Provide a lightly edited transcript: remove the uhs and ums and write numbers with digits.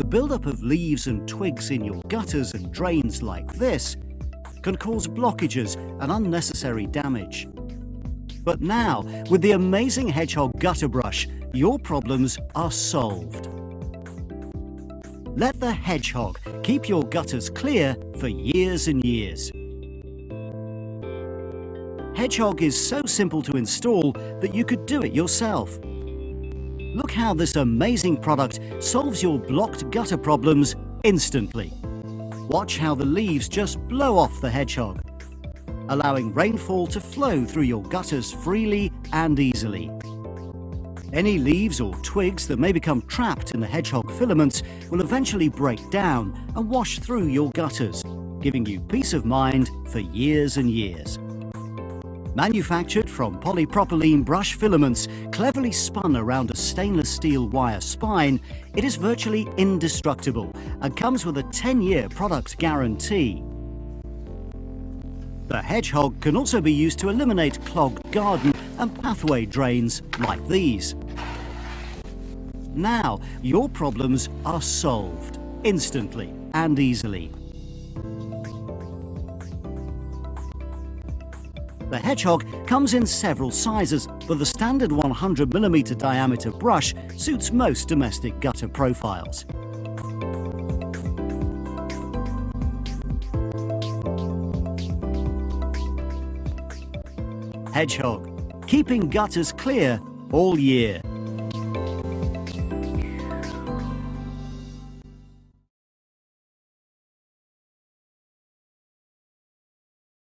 The buildup of leaves and twigs in your gutters and drains like this can cause blockages and unnecessary damage. But now, with the amazing Hedgehog gutter brush, your problems are solved. Let the Hedgehog keep your gutters clear for years and years. Hedgehog is so simple to install that you could do it yourself. Look how this amazing product solves your blocked gutter problems instantly. Watch how the leaves just blow off the Hedgehog, allowing rainfall to flow through your gutters freely and easily. Any leaves or twigs that may become trapped in the Hedgehog filaments will eventually break down and wash through your gutters, giving you peace of mind for years and years. Manufactured from polypropylene brush filaments cleverly spun around a stainless steel wire spine, it is virtually indestructible and comes with a 10-year product guarantee. The Hedgehog can also be used to eliminate clogged garden and pathway drains like these. Now, your problems are solved instantly and easily. The Hedgehog comes in several sizes, but the standard 100mm diameter brush suits most domestic gutter profiles. Hedgehog, keeping gutters clear all year.